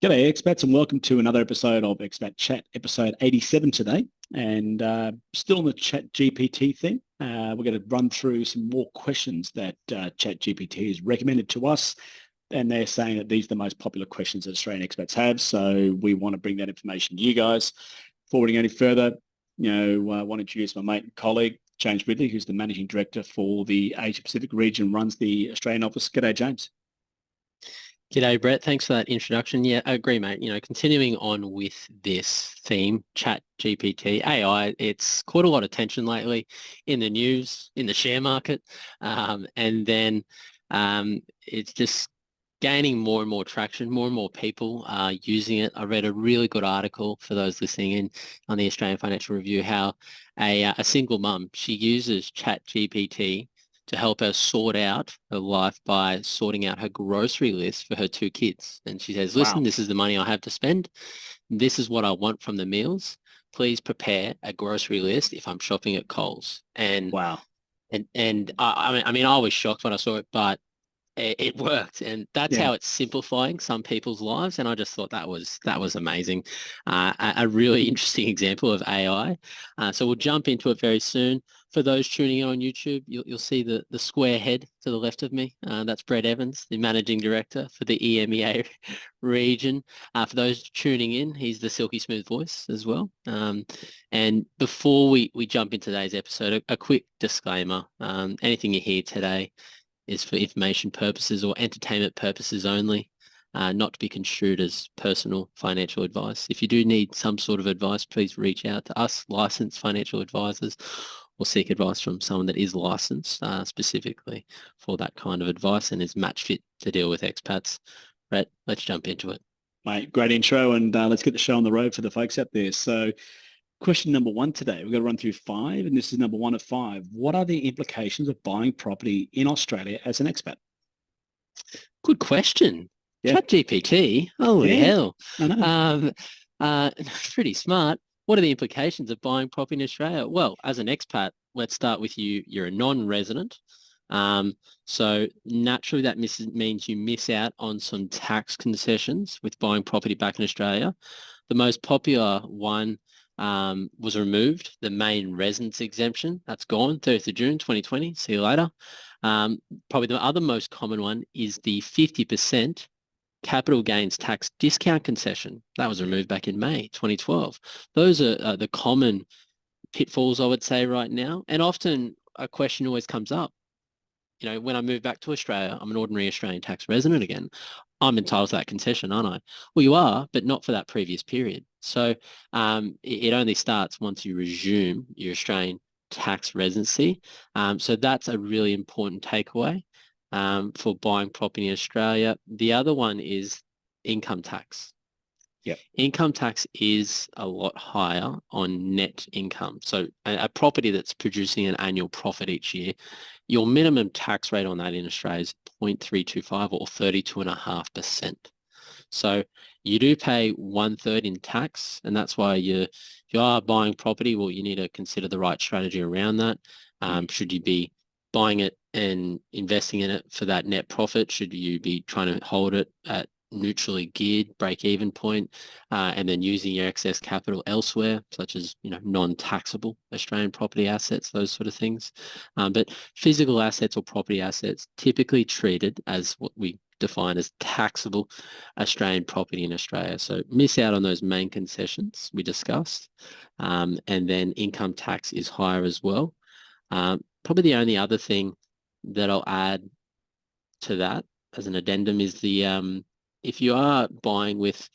G'day expats and welcome to another episode of Expat Chat, episode 87 today. And still on the ChatGPT thing, we're going to run through some more questions that ChatGPT has recommended to us. And they're saying that these are the most popular questions that Australian expats have. So we want to bring that information to you guys. Before we go any further, I want to introduce my mate and colleague, James Ridley, who's the Managing Director for the Asia Pacific region, runs the Australian office. G'day, James. G'day, Brett. Thanks for that introduction. Yeah, I agree, mate. Continuing on with this theme, Chat GPT, AI, it's caught a lot of attention lately in the news, in the share market, and then it's just gaining more and more traction. More and more people are using it. I read a really good article for those listening in on the Australian Financial Review, how a single mum, she uses Chat GPT to help her sort out her life by sorting out her grocery list for her two kids. And she says, listen, Wow. this is the money I have to spend. This is what I want from the meals. Please prepare a grocery list if I'm shopping at Coles. And Wow. I was shocked when I saw it, but it worked, and that's Yeah. how it's simplifying some people's lives. And I just thought that was amazing, a really interesting example of AI. So we'll jump into it very soon. For those tuning in on YouTube, you'll see the square head to the left of me. That's Brett Evans, the managing director for the EMEA region. For those tuning in, he's the silky smooth voice as well. And before we jump into today's episode, a quick disclaimer: anything you hear today is for information purposes or entertainment purposes only, not to be construed as personal financial advice. If you do need some sort of advice, please reach out to us, licensed financial advisors, or seek advice from someone that is licensed specifically for that kind of advice and is match fit to deal with expats. Brett, let's jump into it. Mate, great intro, and let's get the show on the road for the folks out there. So question number one today, we're going to run through five, and this is number one of five. What are the implications of buying property in Australia as an expat? Good question. Yeah. ChatGPT, holy Yeah, hell. I know. Um, Pretty smart. What are the implications of buying property in Australia? Well, as an expat, let's start with you. You're a non-resident. So naturally that means you miss out on some tax concessions with buying property back in Australia. The most popular one was removed, the main residence exemption. That's gone, 30th of June 2020. See you later. Probably the other most common one is the 50% capital gains tax discount concession. That was removed back in May 2012. Those are the common pitfalls, I would say, right now. And often a question always comes up. When I move back to Australia, I'm an ordinary Australian tax resident again. I'm entitled to that concession, aren't I? Well, you are, but not for that previous period. So it only starts once you resume your Australian tax residency. So that's a really important takeaway for buying property in Australia. The other one is income tax. Yep. Income tax is a lot higher on net income. So a property that's producing an annual profit each year, your minimum tax rate on that in Australia is 0.325 or 32.5%. So you do pay 1/3 in tax, and that's why if you are buying property, well, you need to consider the right strategy around that. Should you be buying it and investing in it for that net profit? Should you be trying to hold it at neutrally geared break-even point, and then using your excess capital elsewhere, such as non-taxable Australian property assets, those sort of things. But physical assets or property assets typically treated as what we define as taxable Australian property in Australia. So miss out on those main concessions we discussed, and then income tax is higher as well. Probably the only other thing that I'll add to that as an addendum is if you are buying with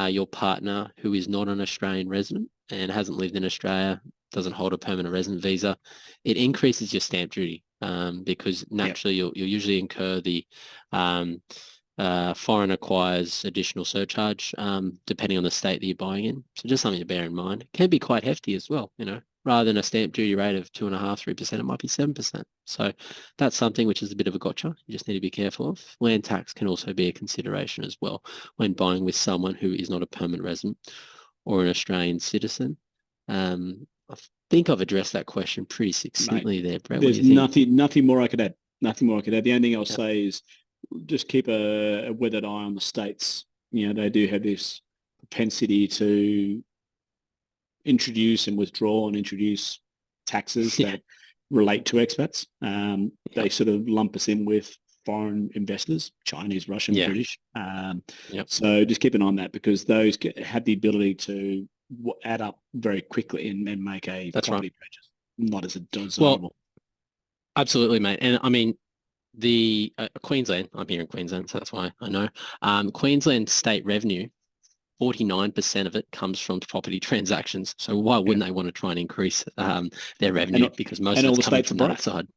your partner who is not an Australian resident and hasn't lived in Australia, doesn't hold a permanent resident visa, it increases your stamp duty because naturally you'll usually incur the foreign acquires additional surcharge depending on the state that you're buying in. So just something to bear in mind. It can be quite hefty as well, Rather than a stamp duty rate of 2.5%, 3%, it might be 7%. So that's something which is a bit of a gotcha. You just need to be careful of. Land tax can also be a consideration as well when buying with someone who is not a permanent resident or an Australian citizen. I think I've addressed that question pretty succinctly there, Brett. What do There's you think? nothing more I could add. Nothing more I could add. The only thing I'll Yep. say is just keep a weathered eye on the states they do have this propensity to introduce and withdraw and introduce taxes that relate to expats. They sort of lump us in with foreign investors, Chinese, Russian, British. So just keep an eye on that, because those have the ability to add up very quickly and make a property purchase not as desirable. Well, absolutely, mate. And I mean, the Queensland, I'm here in Queensland, so that's why I know. Queensland state revenue, 49% of it comes from property transactions. So why wouldn't they want to try and increase their revenue? Because most of it's coming from that side.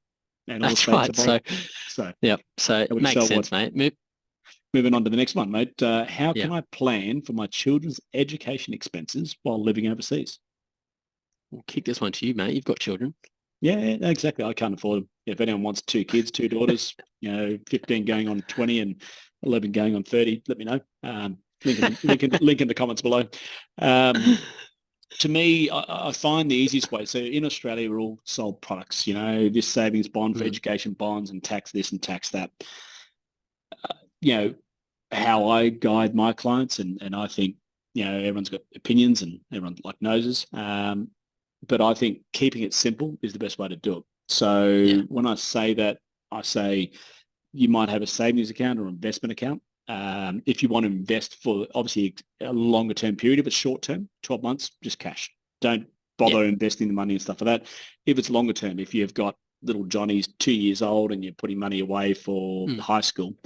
And all That's the states right. So it makes sense, mate. Moving on to the next one, mate. How can I plan for my children's education expenses while living overseas? We'll kick this one to you, mate. You've got children. Yeah, exactly. I can't afford them. If anyone wants 2 kids, 2 daughters, 15 going on 20 and 11 going on 30, let me know. Link in the comments below. To me, I find the easiest way. So in Australia, we're all sold products, this savings bond for education bonds and tax this and tax that. How I guide my clients, and I think, everyone's got opinions and everyone like noses. But I think keeping it simple is the best way to do it. So when I say that, I say you might have a savings account or investment account. If you want to invest for obviously a longer term period, if it's short term, 12 months, just cash. Don't bother investing the money and stuff like that. If it's longer term, if you've got little Johnny's 2 years old and you're putting money away for high school,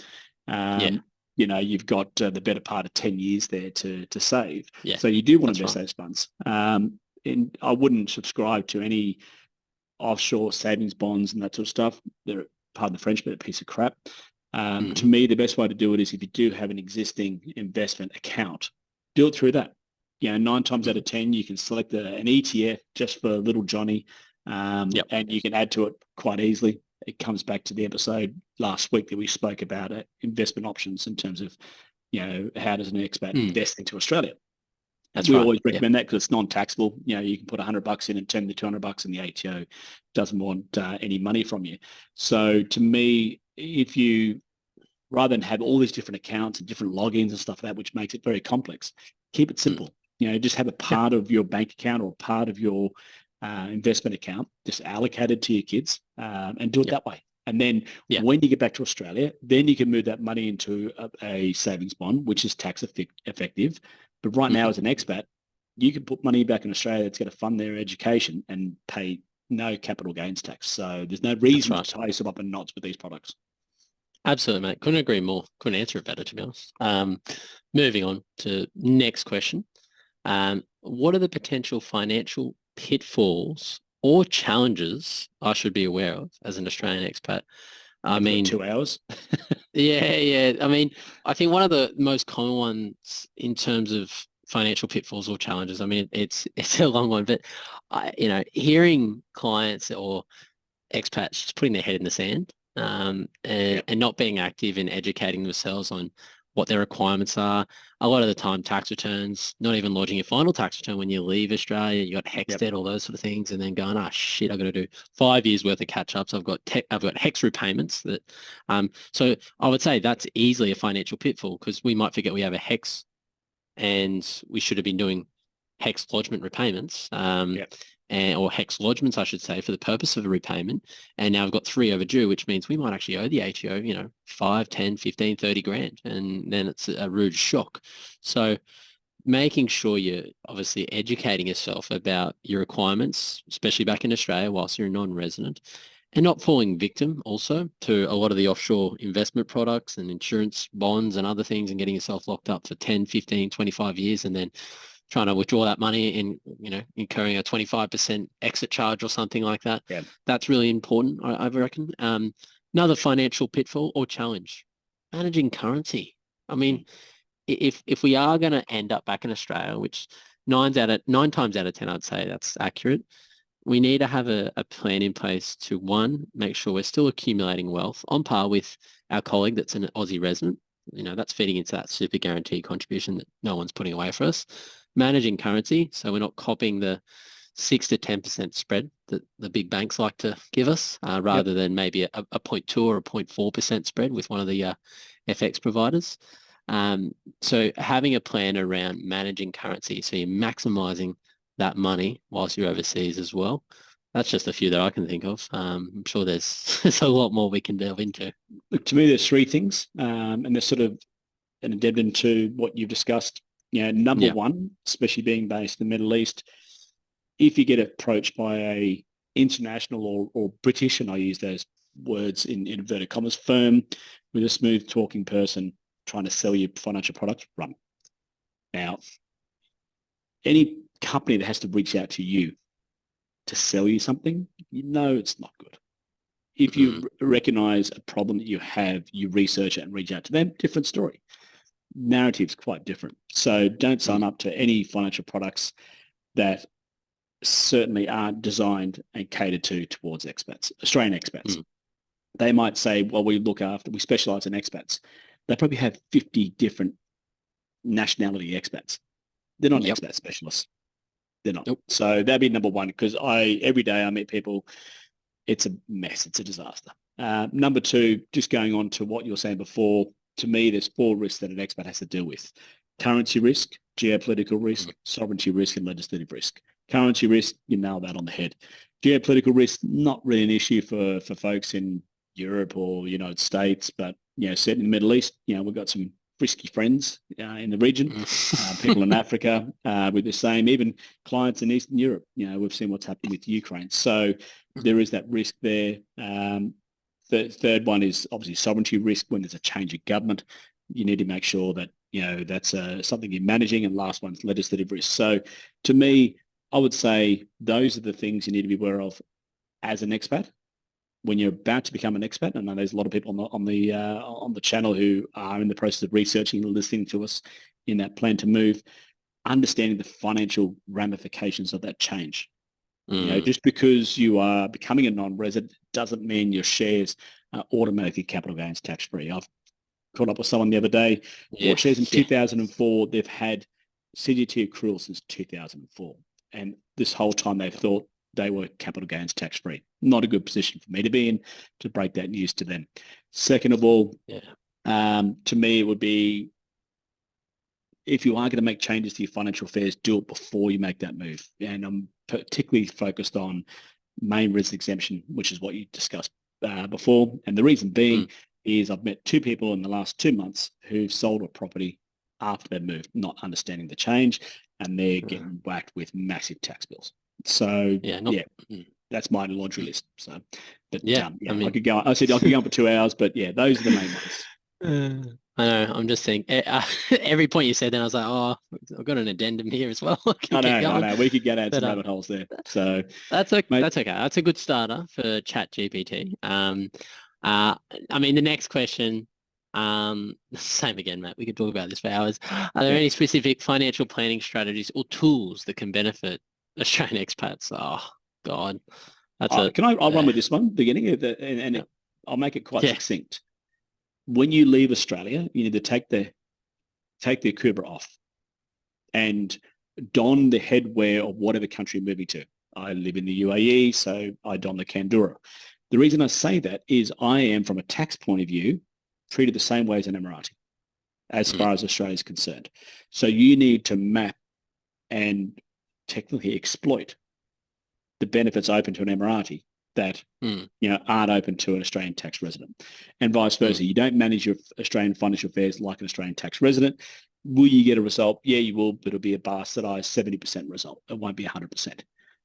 you've got the better part of 10 years there to save. So you do want to invest those funds. And I wouldn't subscribe to any offshore savings bonds and that sort of stuff. They're, pardon the French, but a piece of crap. To me, the best way to do it is if you do have an existing investment account, do it through that. 9 times out of 10, you can select an ETF just for little Johnny, and you can add to it quite easily. It comes back to the episode last week that we spoke about investment options in terms of, how does an expat invest into Australia? We always recommend that because it's non-taxable. You can put $100 in and turn the $200 and the ATO doesn't want any money from you. So to me, if you, rather than have all these different accounts and different logins and stuff like that, which makes it very complex, keep it simple. Just have a part of your bank account or part of your investment account just allocated to your kids and do it that way. And then when you get back to Australia, then you can move that money into a savings bond, which is tax effective. But right now, as an expat, you can put money back in Australia that's going to fund their education and pay no capital gains tax. So there's no reason to tie yourself up in knots with these products. Absolutely, mate. Couldn't agree more. Couldn't answer it better, to be honest. Moving on to next question. What are the potential financial pitfalls or challenges I should be aware of as an Australian expat? I mean, 2 hours. Yeah. I mean, I think one of the most common ones in terms of financial pitfalls or challenges, I mean, it's a long one, but hearing clients or expats just putting their head in the sand and not being active in educating themselves on what their requirements are. A lot of the time, tax returns, not even lodging your final tax return when you leave Australia, you got HEX debt, all those sort of things, and then going, shit, I've got to do 5 years worth of catch-ups. I've got HEX repayments. That, so I would say that's easily a financial pitfall because we might forget we have a HEX and we should have been doing HEX lodgement repayments. Or HEX lodgements, I should say, for the purpose of a repayment. And now we've got 3 overdue, which means we might actually owe the ATO, 5, 10, 15, 30 grand. And then it's a rude shock. So making sure you're obviously educating yourself about your requirements, especially back in Australia whilst you're a non-resident, and not falling victim also to a lot of the offshore investment products and insurance bonds and other things and getting yourself locked up for 10, 15, 25 years and then trying to withdraw that money and, incurring a 25% exit charge or something like that. That's really important, I reckon. Another financial pitfall or challenge, managing currency. I mean, if we are going to end up back in Australia, which 9 times out of 10, I'd say that's accurate, we need to have a plan in place to, one, make sure we're still accumulating wealth on par with our colleague that's an Aussie resident. That's feeding into that super guarantee contribution that no one's putting away for us. Managing currency, so we're not copying the 6 to 10% spread that the big banks like to give us, rather than maybe a 0.2 or a 0.4% spread with one of the FX providers. So having a plan around managing currency, so you're maximizing that money whilst you're overseas as well. That's just a few that I can think of. I'm sure there's a lot more we can delve into. Look, to me, there's three things, and they're sort of an addendum to what you've discussed. Number Yeah. one, especially being based in the Middle East, if you get approached by a international or British, and I use those words in inverted commas, firm with a smooth talking person trying to sell you financial products, run. Now, any company that has to reach out to you to sell you something, it's not good. If you recognize a problem that you have, you research it and reach out to them, different story. Narrative's quite different. So don't sign up to any financial products that certainly aren't designed and catered towards expats, Australian expats. They might say, well, we specialize in expats. They probably have 50 different nationality expats. They're not expat specialists. They're not. Nope. So that'd be number one, because every day I meet people, it's a mess. It's a disaster. Number two, just going on to what you were saying before, to me, there's four risks that an expat has to deal with. Currency risk, geopolitical risk, sovereignty risk, and legislative risk. Currency risk, you nailed that on the head. Geopolitical risk, not really an issue for folks in Europe or United States, but certainly in the Middle East, we've got some frisky friends in the region, people in Africa with the same, even clients in Eastern Europe. We've seen what's happened with Ukraine. So there is that risk there. The third one is obviously sovereignty risk. When there's a change of government, you need to make sure that, that's something you're managing. And last one's legislative risk. So to me, I would say those are the things you need to be aware of as an expat. When you're about to become an expat, I know there's a lot of people on the channel who are in the process of researching and listening to us in that plan to move, understanding the financial ramifications of that change. Just because you are becoming a non-resident doesn't mean your shares are automatically capital gains tax-free. I've caught up with someone the other day, bought shares in 2004. They've had CGT accrual since 2004. And this whole time they've thought they were capital gains tax-free. Not a good position for me to be in to break that news to them. Second of all, to me, it would be, if you are going to make changes to your financial affairs, do it before you make that move. And I'm particularly focused on main resident exemption, which is what you discussed before. And the reason being is I've met two people in the last 2 months who've sold a property after they've moved, not understanding the change, and they're getting whacked with massive tax bills. So that's my laundry list. So, but I mean, I could go. I said I could go on for 2 hours, but those are the main ones. I know. I'm just thinking. Every point you said, then I was like, oh, I've got an addendum here as well. I know. We could get out some rabbit holes there. So that's okay. That's okay. That's a good starter for ChatGPT. I mean, the next question. Same again, Matt. We could talk about this for hours. Are there any specific financial planning strategies or tools that can benefit Australian expats? Oh God, I'll run with this one beginning of I'll make it quite succinct. When you leave Australia, you need to take the akubra off and don the headwear of whatever country you're moving to. I live in the UAE, so I don the kandura. The reason I say that is I am, from a tax point of view, treated the same way as an Emirati as far as Australia is concerned. So you need to map and technically exploit the benefits open to an Emirati that aren't open to an Australian tax resident, and vice versa. You don't manage your Australian financial affairs like an Australian tax resident. Will you get a result? Yeah, you will, but it'll be a bastardized 70% result. It won't be 100%.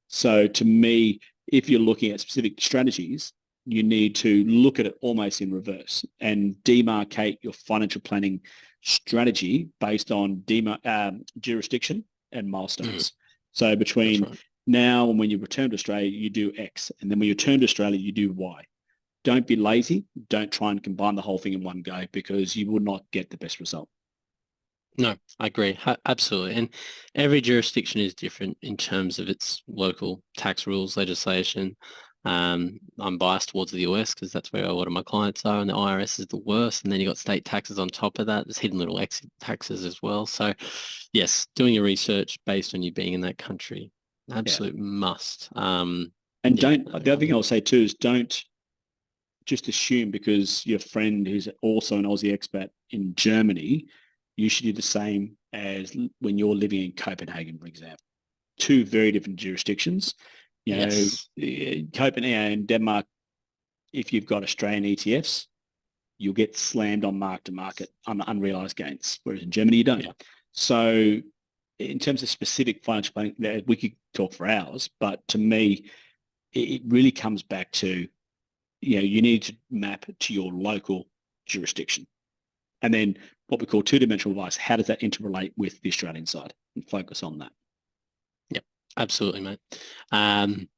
So to me, if you're looking at specific strategies, you need to look at it almost in reverse and demarcate your financial planning strategy based on jurisdiction and milestones. So between now and when you return to Australia, you do X. And then when you return to Australia, you do Y. Don't be lazy. Don't try and combine the whole thing in one go, because you will not get the best result. No, I agree. Absolutely. And every jurisdiction is different in terms of its local tax rules, legislation. I'm biased towards the US because that's where a lot of my clients are, and the IRS is the worst. And then you got state taxes on top of that. There's hidden little exit taxes as well. So yes, doing your research based on you being in that country, absolute must. The other thing I'll say too is don't just assume because your friend who's also an Aussie expat in Germany you should do the same as when you're living in Copenhagen, for example. Two very different jurisdictions. You know, Copenhagen and Denmark, if you've got Australian ETFs, you'll get slammed on mark-to-market on unrealized gains, whereas in Germany you don't. Yeah. So in terms of specific financial planning, we could talk for hours, but to me, it really comes back to, you know, you need to map to your local jurisdiction. And then what we call two-dimensional advice, how does that interrelate with the Australian side? And focus on that. Yep, absolutely, mate.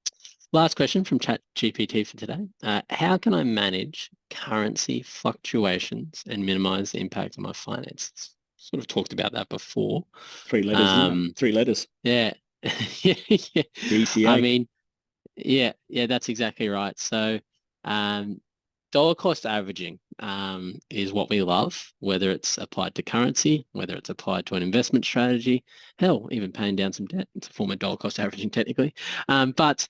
Last question from ChatGPT for today. How can I manage currency fluctuations and minimize the impact on my finances? Sort of talked about that before. 3 letters, 3 letters. Yeah. Yeah. DCA. I mean, yeah, that's exactly right. So dollar cost averaging is what we love, whether it's applied to currency, whether it's applied to an investment strategy, hell, even paying down some debt. It's a form of dollar cost averaging technically. But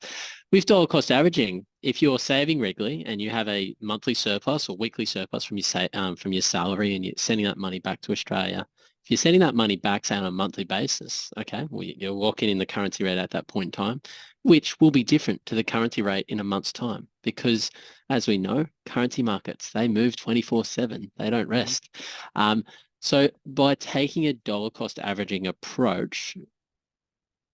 with dollar cost averaging, if you're saving regularly and you have a monthly surplus or weekly surplus from your salary and you're sending that money back to Australia, if you're sending that money back, say, on a monthly basis, okay, well, you're locking in the currency rate at that point in time, which will be different to the currency rate in a month's time because, as we know, currency markets, they move 24/7. They don't rest. So by taking a dollar cost averaging approach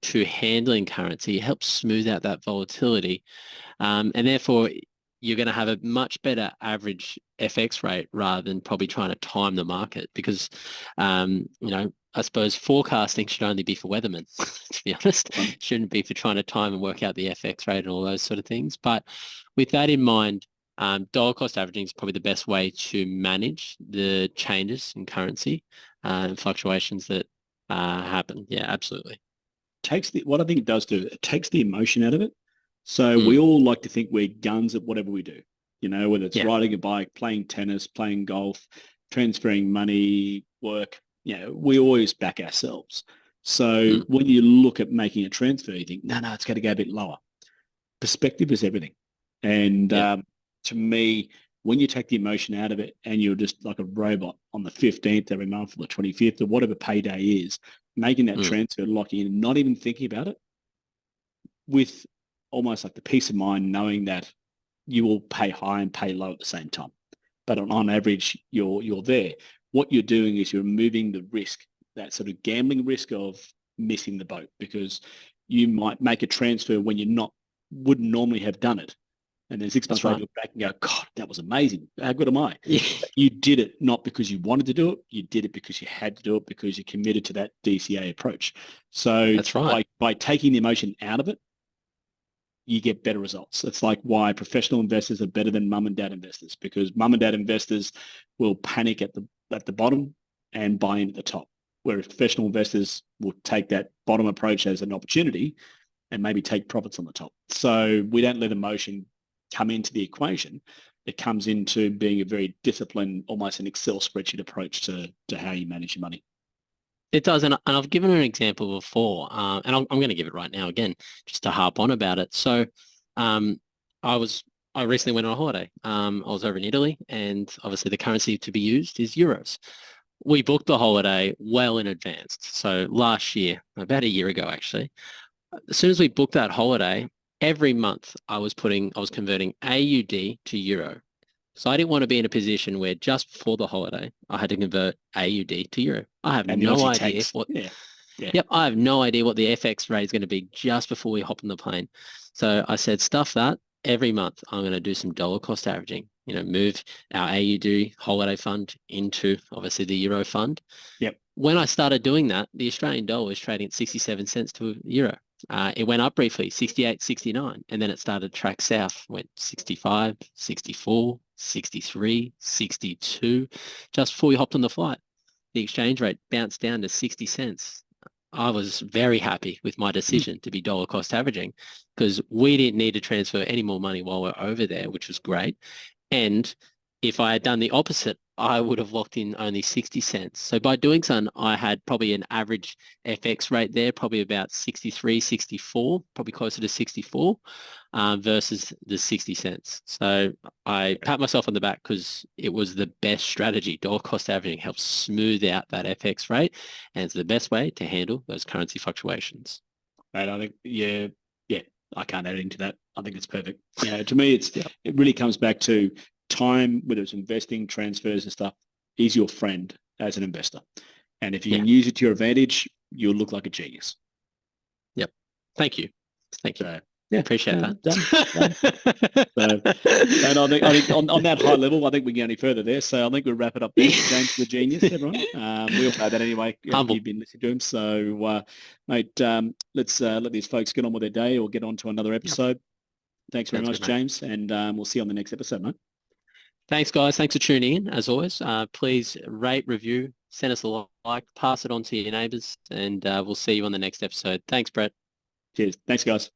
to handling currency, it helps smooth out that volatility. And therefore, you're going to have a much better average FX rate rather than probably trying to time the market because, you know, I suppose forecasting should only be for weathermen, to be honest. It shouldn't be for trying to time and work out the FX rate and all those sort of things. But with that in mind, dollar cost averaging is probably the best way to manage the changes in currency and fluctuations that happen. Yeah, absolutely. What I think it does do, it takes the emotion out of it. So we all like to think we're guns at whatever we do, you know, whether it's riding a bike, playing tennis, playing golf, transferring money, work, you know, we always back ourselves. So when you look at making a transfer, you think, no, it's got to go a bit lower. Perspective is everything. And to me, when you take the emotion out of it and you're just like a robot on the 15th every month or the 25th or whatever payday is, making that transfer, locking in, not even thinking about it, with almost like the peace of mind knowing that you will pay high and pay low at the same time. But on average, you're there. What you're doing is you're removing the risk, that sort of gambling risk of missing the boat, because you might make a transfer when wouldn't normally have done it. And then 6 months later, you look back and go, God, that was amazing. How good am I? Yeah. You did it not because you wanted to do it. You did it because you had to do it because you committed to that DCA approach. So that's right. By taking the emotion out of it, you get better results. It's like why professional investors are better than mum and dad investors, because mum and dad investors will panic at the bottom and buy in at the top, whereas professional investors will take that bottom approach as an opportunity and maybe take profits on the top. So we don't let emotion come into the equation. It comes into being a very disciplined, almost an Excel spreadsheet approach to how you manage your money. It does, and I've given an example before, and I'm going to give it right now again, just to harp on about it. So I recently went on a holiday. I was over in Italy, and obviously the currency to be used is euros. We booked the holiday well in advance. So last year, about a year ago actually, as soon as we booked that holiday, every month I was converting AUD to euro. So I didn't want to be in a position where just before the holiday, I had to convert AUD to euro. I have no idea what. Yep, I have no idea what the FX rate is going to be just before we hop on the plane. So I said, stuff that. Every month, I'm going to do some dollar cost averaging. You know, move our AUD holiday fund into obviously the euro fund. Yep. When I started doing that, the Australian dollar was trading at 67 cents to a euro. It went up briefly, 68, 69, and then it started to track south, went 65, 64, 63, 62. Just before we hopped on the flight, the exchange rate bounced down to 60 cents. I was very happy with my decision to be dollar cost averaging because we didn't need to transfer any more money while we're over there, which was great. And If I had done the opposite, I would have locked in only 60 cents. So by doing so, I had probably an average FX rate there, probably about 63, 64, probably closer to 64 versus the 60 cents. So I pat myself on the back because it was the best strategy. Dollar cost averaging helps smooth out that FX rate, and it's the best way to handle those currency fluctuations. Right, I think, yeah, I can't add into that. I think it's perfect. To me, it really comes back to time, whether it's investing, transfers and stuff, is your friend as an investor. And if you can use it to your advantage, you'll look like a genius. Yep. Thank you. So, appreciate that. Done. And I think on that high level, I think we can go any further there. So I think we'll wrap it up there. James the genius, everyone. We all know that anyway. You've been listening to him. So, mate, let's let these folks get on with their day or get on to another episode. Yep. Thanks very much, James. And we'll see you on the next episode, mate. Thanks, guys. Thanks for tuning in, as always. Please rate, review, send us a like, pass it on to your neighbours, and we'll see you on the next episode. Thanks, Brett. Cheers. Thanks, guys.